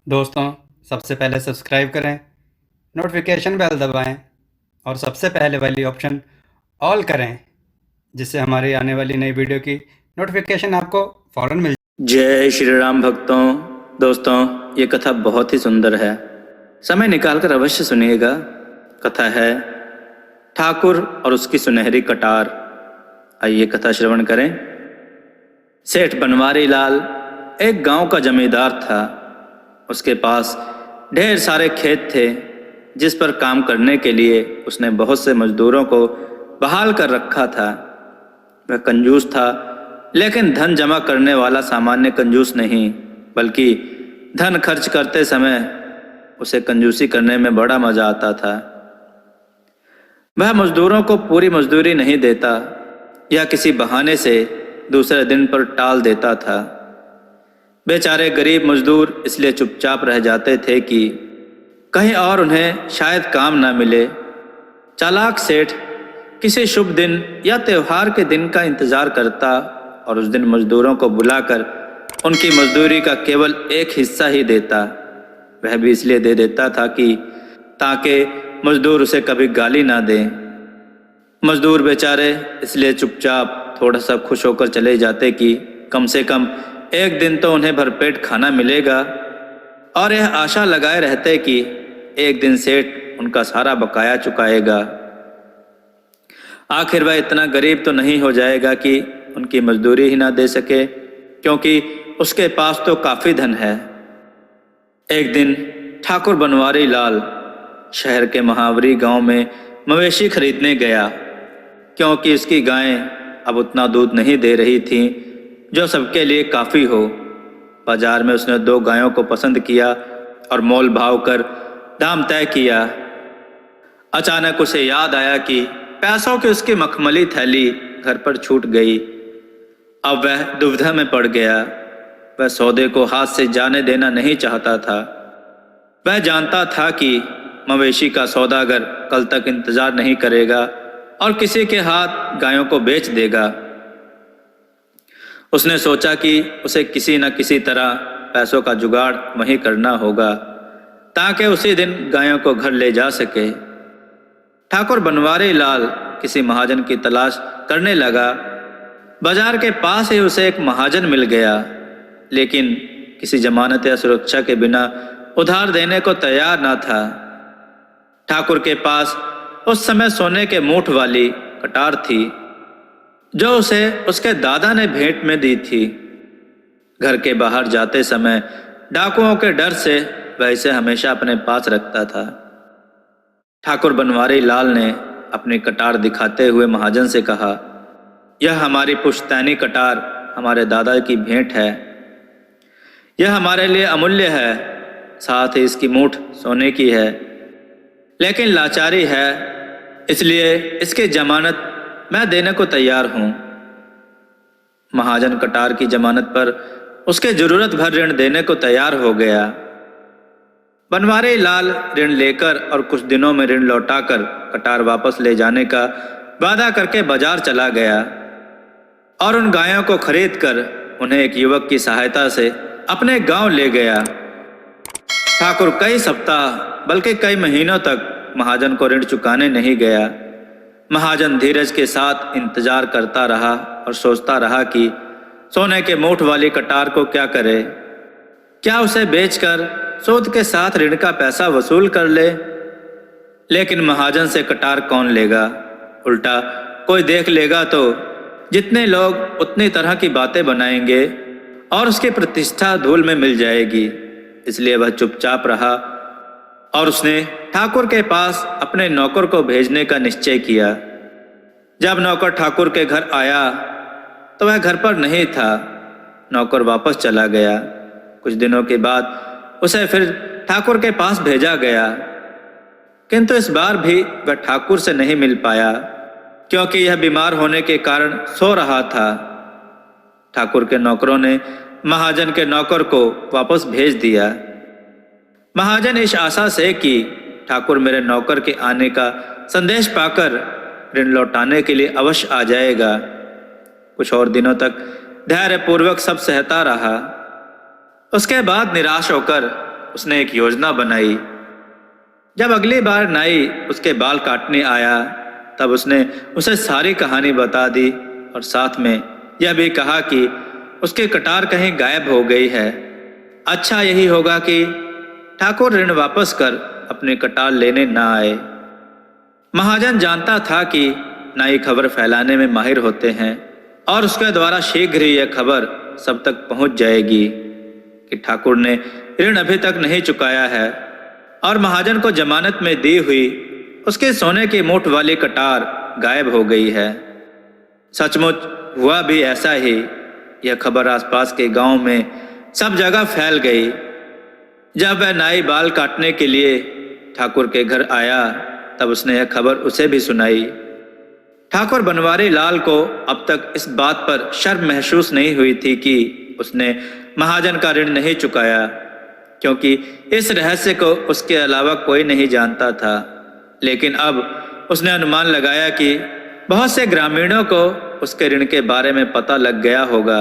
दोस्तों, सबसे पहले सब्सक्राइब करें, नोटिफिकेशन बेल दबाएं और सबसे पहले वाली ऑप्शन ऑल करें, जिससे हमारी आने वाली नई वीडियो की नोटिफिकेशन आपको फ़ौरन मिल जाए। जय श्री राम भक्तों। दोस्तों, ये कथा बहुत ही सुंदर है, समय निकालकर अवश्य सुनिएगा। कथा है ठाकुर और उसकी सुनहरी कटार। आइए कथा श्रवण करें। सेठ बनवारी लाल एक गांव का जमींदार था। उसके पास ढेर सारे खेत थे, जिस पर काम करने के लिए उसने बहुत से मजदूरों को बहाल कर रखा था। वह कंजूस था, लेकिन धन जमा करने वाला सामान्य कंजूस नहीं, बल्कि धन खर्च करते समय उसे कंजूसी करने में बड़ा मजा आता था। वह मजदूरों को पूरी मजदूरी नहीं देता या किसी बहाने से दूसरे दिन पर टाल देता था। बेचारे गरीब मजदूर इसलिए चुपचाप रह जाते थे कि कहीं और उन्हें शायद काम ना मिले। चालाक सेठ किसी शुभ दिन या त्योहार के दिन का इंतजार करता और उस दिन मजदूरों को बुलाकर उनकी मजदूरी का केवल एक हिस्सा ही देता। वह भी इसलिए दे देता था कि ताकि मजदूर उसे कभी गाली ना दें। मजदूर बेचारे इसलिए चुपचाप थोड़ा सा खुश होकर चले जाते कि कम से कम एक दिन तो उन्हें भरपेट खाना मिलेगा, और यह आशा लगाए रहते कि एक दिन सेठ उनका सारा बकाया चुकाएगा। आखिर वह इतना गरीब तो नहीं हो जाएगा कि उनकी मजदूरी ही ना दे सके, क्योंकि उसके पास तो काफी धन है। एक दिन ठाकुर बनवारी लाल शहर के महावरी गांव में मवेशी खरीदने गया, क्योंकि उसकी गायें अब उतना दूध नहीं दे रही थीं जो सबके लिए काफ़ी हो। बाजार में उसने 2 गायों को पसंद किया और मोल भाव कर दाम तय किया। अचानक उसे याद आया कि पैसों की उसकी मखमली थैली घर पर छूट गई। अब वह दुविधा में पड़ गया। वह सौदे को हाथ से जाने देना नहीं चाहता था। वह जानता था कि मवेशी का सौदागर कल तक इंतजार नहीं करेगा और किसी के हाथ गायों को बेच देगा। उसने सोचा कि उसे किसी न किसी तरह पैसों का जुगाड़ वहीं करना होगा, ताकि उसी दिन गायों को घर ले जा सके। ठाकुर बनवारी लाल किसी महाजन की तलाश करने लगा। बाजार के पास ही उसे एक महाजन मिल गया, लेकिन किसी जमानत या सुरक्षा के बिना उधार देने को तैयार न था। ठाकुर के पास उस समय सोने के मूठ वाली कटार थी, जो उसे उसके दादा ने भेंट में दी थी। घर के बाहर जाते समय डाकुओं के डर से वह इसे हमेशा अपने पास रखता था। ठाकुर बनवारी लाल ने अपनी कटार दिखाते हुए महाजन से कहा, यह हमारी पुश्तैनी कटार हमारे दादा की भेंट है। यह हमारे लिए अमूल्य है, साथ ही इसकी मूठ सोने की है, लेकिन लाचारी है, इसलिए इसकी जमानत मैं देने को तैयार हूं। महाजन कटार की जमानत पर उसके जरूरत भर ऋण देने को तैयार हो गया। बनवारी लाल ऋण लेकर और कुछ दिनों में ऋण लौटाकर कटार वापस ले जाने का वादा करके बाजार चला गया और उन गायों को खरीदकर उन्हें एक युवक की सहायता से अपने गांव ले गया। ठाकुर कई सप्ताह बल्कि कई महीनों तक महाजन को ऋण चुकाने नहीं गया। महाजन धीरज के साथ इंतजार करता रहा और सोचता रहा कि सोने के मूठ वाली कटार को क्या करे। क्या उसे बेचकर सूद के साथ ऋण का पैसा वसूल कर ले? लेकिन महाजन से कटार कौन लेगा? उल्टा कोई देख लेगा तो जितने लोग उतनी तरह की बातें बनाएंगे और उसकी प्रतिष्ठा धूल में मिल जाएगी। इसलिए वह चुपचाप रहा और उसने ठाकुर के पास अपने नौकर को भेजने का निश्चय किया। जब नौकर ठाकुर के घर आया तो वह घर पर नहीं था। नौकर वापस चला गया। कुछ दिनों के बाद उसे फिर ठाकुर के पास भेजा गया, किंतु इस बार भी वह ठाकुर से नहीं मिल पाया, क्योंकि यह बीमार होने के कारण सो रहा था। ठाकुर के नौकरों ने महाजन के नौकर को वापस भेज दिया। महाजन इस आशा से कि ठाकुर मेरे नौकर के आने का संदेश पाकर ऋण लौटाने के लिए अवश्य आ जाएगा, कुछ और दिनों तक धैर्यपूर्वक सब सहता रहा। उसके बाद निराश होकर उसने एक योजना बनाई। जब अगली बार नाई उसके बाल काटने आया तब उसने उसे सारी कहानी बता दी और साथ में यह भी कहा कि उसकी कटार कहीं गायब हो गई है। अच्छा यही होगा कि ठाकुर ऋण वापस कर अपनी कटार लेने न आए। महाजन जानता था कि नाई खबर फैलाने में माहिर होते हैं और उसके द्वारा शीघ्र ही यह खबर सब तक पहुंच जाएगी कि ठाकुर ने ऋण अभी तक नहीं चुकाया है और महाजन को जमानत में दी हुई उसके सोने की मूठ वाली कटार गायब हो गई है। सचमुच हुआ भी ऐसा ही। यह खबर आसपास के गांव में सब जगह फैल गई। जब वह नाई बाल काटने के लिए ठाकुर के घर आया तब उसने यह खबर उसे भी सुनाई। ठाकुर बनवारी लाल को अब तक इस बात पर शर्म महसूस नहीं हुई थी कि उसने महाजन का ऋण नहीं चुकाया, क्योंकि इस रहस्य को उसके अलावा कोई नहीं जानता था। लेकिन अब उसने अनुमान लगाया कि बहुत से ग्रामीणों को उसके ऋण के बारे में पता लग गया होगा।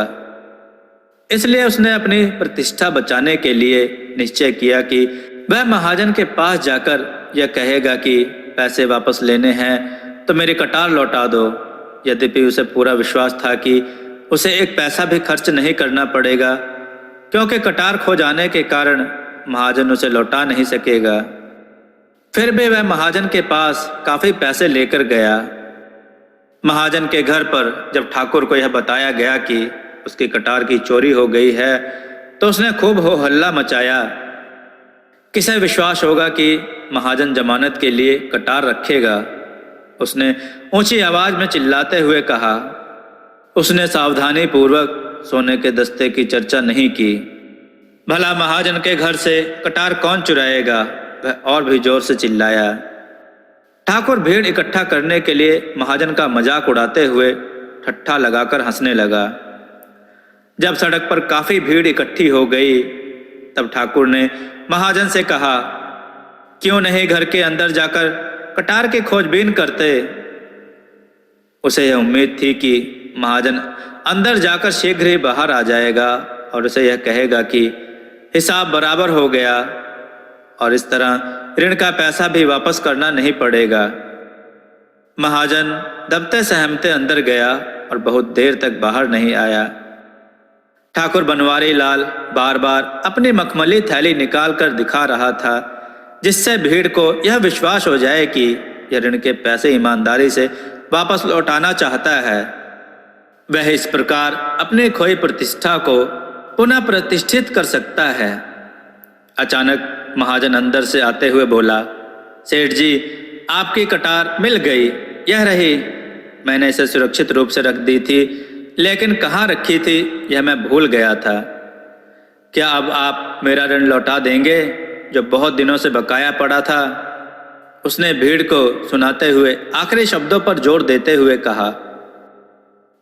इसलिए उसने अपनी प्रतिष्ठा बचाने के लिए निश्चय किया कि वह महाजन के पास जाकर यह कहेगा कि पैसे वापस लेने हैं तो मेरी कटार लौटा दो। यद्यपि उसे पूरा विश्वास था कि उसे एक पैसा भी खर्च नहीं करना पड़ेगा, क्योंकि कटार खो जाने के कारण महाजन उसे लौटा नहीं सकेगा। फिर भी वह महाजन के पास काफी पैसे लेकर गया। महाजन के घर पर जब ठाकुर को यह बताया गया कि उसकी कटार की चोरी हो गई है तो उसने खूब हो हल्ला मचाया। किसे विश्वास होगा कि महाजन जमानत के लिए कटार रखेगा। उसने ऊंची आवाज में चिल्लाते हुए कहा। उसने सावधानी पूर्वक सोने के दस्ते की चर्चा नहीं की। भला महाजन के घर से कटार कौन चुराएगा, वह और भी जोर से चिल्लाया। ठाकुर भीड़ इकट्ठा करने के लिए महाजन का मजाक उड़ाते हुए ठट्ठा लगाकर हंसने लगा। जब सड़क पर काफी भीड़ इकट्ठी हो गई तब ठाकुर ने महाजन से कहा, क्यों नहीं घर के अंदर जाकर कटार की खोजबीन करते। उसे यह उम्मीद थी कि महाजन अंदर जाकर शीघ्र ही बाहर आ जाएगा और उसे यह कहेगा कि हिसाब बराबर हो गया और इस तरह ऋण का पैसा भी वापस करना नहीं पड़ेगा। महाजन दबते सहमते अंदर गया और बहुत देर तक बाहर नहीं आया। ठाकुर बनवारी लाल बार बार अपनी मखमली थैली निकालकर दिखा रहा था, जिससे भीड़ को यह विश्वास हो जाए कि यह ऋण के पैसे ईमानदारी से वापस लौटाना चाहता है। वह इस प्रकार अपनी खोई प्रतिष्ठा को पुनः प्रतिष्ठित कर सकता है। अचानक महाजन अंदर से आते हुए बोला, सेठ जी, आपकी कटार मिल गई। यह रही। मैंने इसे सुरक्षित रूप से रख दी थी, लेकिन कहाँ रखी थी यह मैं भूल गया था। क्या अब आप मेरा ऋण लौटा देंगे जो बहुत दिनों से बकाया पड़ा था? उसने भीड़ को सुनाते हुए आखिरी शब्दों पर जोर देते हुए कहा।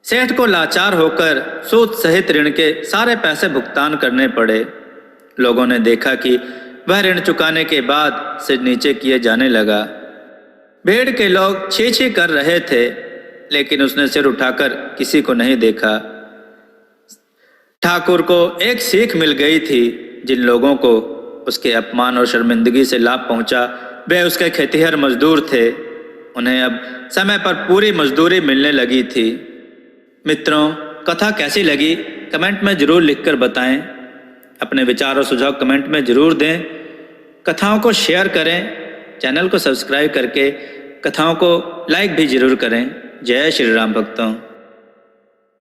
सेठ को लाचार होकर सूद सहित ऋण के सारे पैसे भुगतान करने पड़े। लोगों ने देखा कि वह ऋण चुकाने के बाद सिर नीचे किए जाने लगा। भीड़ के लोग छी छी कर रहे थे, लेकिन उसने सिर उठाकर किसी को नहीं देखा। ठाकुर को एक सीख मिल गई थी। जिन लोगों को उसके अपमान और शर्मिंदगी से लाभ पहुंचा वे उसके खेतिहर मजदूर थे। उन्हें अब समय पर पूरी मजदूरी मिलने लगी थी। मित्रों, कथा कैसी लगी कमेंट में जरूर लिखकर बताएं। अपने विचार और सुझाव कमेंट में जरूर दें। कथाओं को शेयर करें। चैनल को सब्सक्राइब करके कथाओं को लाइक भी जरूर करें। जय श्री राम भक्तों।